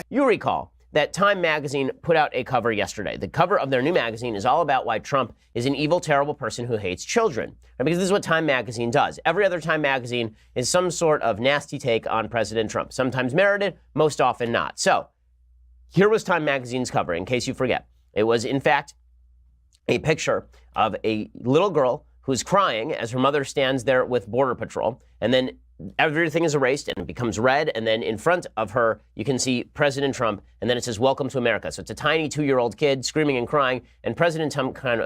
You recall that Time magazine put out a cover yesterday. The cover of their new magazine is all about why Trump is an evil, terrible person who hates children. Because this is what Time magazine does. Every other Time magazine is some sort of nasty take on President Trump. Sometimes merited, most often not. So here was Time magazine's cover, in case you forget. It was, in fact, a picture of a little girl who's crying as her mother stands there with Border Patrol. And then everything is erased and it becomes red. And then in front of her, you can see President Trump. And then it says, "Welcome to America." So it's a tiny 2-year-old kid screaming and crying. And President Trump kind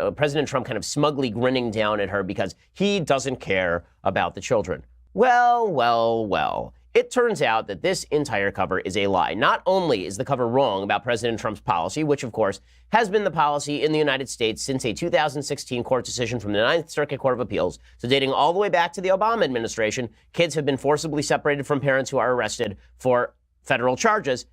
of smugly grinning down at her because he doesn't care about the children. Well. It turns out that this entire cover is a lie. Not only is the cover wrong about President Trump's policy, which, of course, has been the policy in the United States since a 2016 court decision from the Ninth Circuit Court of Appeals, so dating all the way back to the Obama administration, kids have been forcibly separated from parents who are arrested for federal charges.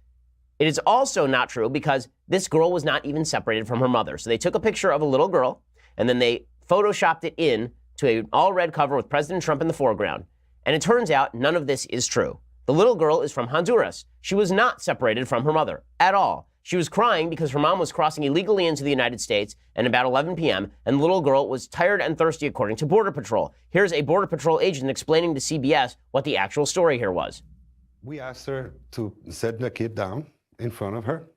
It is also not true because this girl was not even separated from her mother. So they took a picture of a little girl, and then they photoshopped it in to an all-red cover with President Trump in the foreground. And it turns out none of this is true. The little girl is from Honduras. She was not separated from her mother at all. She was crying because her mom was crossing illegally into the United States at about 11 p.m., and the little girl was tired and thirsty, according to Border Patrol. Here's a Border Patrol agent explaining to CBS what the actual story here was. We asked her to set the kid down in front of her,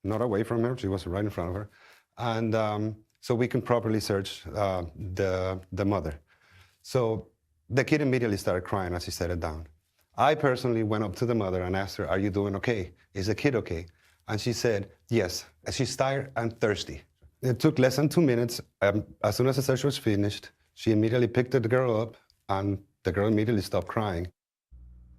not away from her. She was right in front of her. And so we can properly search the mother. So the kid immediately started crying as he set it down. I personally went up to the mother and asked her, "Are you doing okay? Is the kid okay?" And she said, "Yes, she's tired and thirsty." It took less than 2 minutes. As soon as the search was finished, she immediately picked the girl up and the girl immediately stopped crying.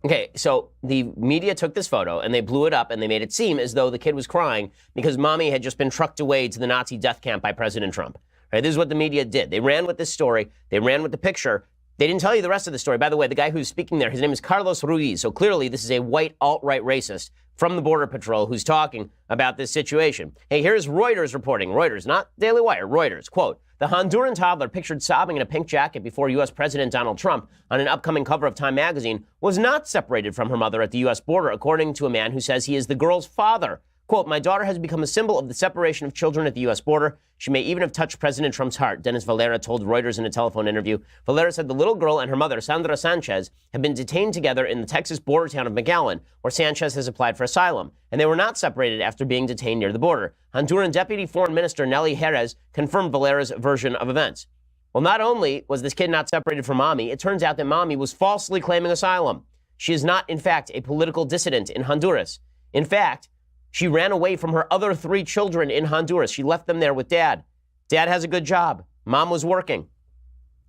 Okay, so the media took this photo and they blew it up and they made it seem as though the kid was crying because mommy had just been trucked away to the Nazi death camp by President Trump. Right? This is what the media did. They ran with this story. They ran with the picture. They didn't tell you the rest of the story. By the way, the guy who's speaking there, his name is Carlos Ruiz. So clearly this is a white alt-right racist from the Border Patrol who's talking about this situation. Hey, here's Reuters reporting. Reuters, not Daily Wire, Reuters. Quote, "The Honduran toddler pictured sobbing in a pink jacket before U.S. President Donald Trump on an upcoming cover of Time magazine was not separated from her mother at the U.S. border, according to a man who says he is the girl's father. Quote, "My daughter has become a symbol of the separation of children at the U.S. border. She may even have touched President Trump's heart," Dennis Valera told Reuters in a telephone interview. Valera said the little girl and her mother, Sandra Sanchez, have been detained together in the Texas border town of McAllen, where Sanchez has applied for asylum, and they were not separated after being detained near the border. Honduran Deputy Foreign Minister Nelly Jerez confirmed Valera's version of events. Well, not only was this kid not separated from mommy, it turns out that mommy was falsely claiming asylum. She is not, in fact, a political dissident in Honduras. In fact, she ran away from her other 3 children in Honduras. She left them there with dad. Dad has a good job. Mom was working.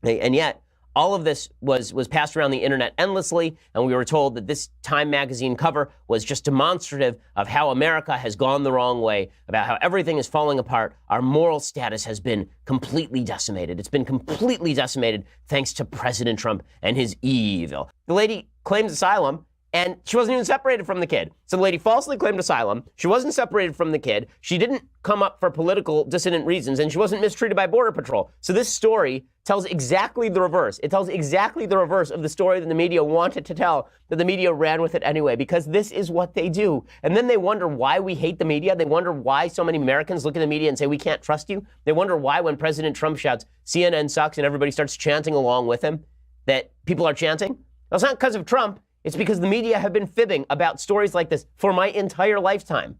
And yet, all of this was passed around the internet endlessly, and we were told that this Time magazine cover was just demonstrative of how America has gone the wrong way, about how everything is falling apart. Our moral status has been completely decimated. It's been completely decimated thanks to President Trump and his evil. The lady claims asylum, and she wasn't even separated from the kid. So the lady falsely claimed asylum. She wasn't separated from the kid. She didn't come up for political dissident reasons, and she wasn't mistreated by Border Patrol. So this story tells exactly the reverse. It tells exactly the reverse of the story that the media wanted to tell, that the media ran with it anyway, because this is what they do. And then they wonder why we hate the media. They wonder why so many Americans look at the media and say, "We can't trust you." They wonder why when President Trump shouts, "CNN sucks," and everybody starts chanting along with him, that people are chanting. Well, it's not because of Trump. It's because the media have been fibbing about stories like this for my entire lifetime.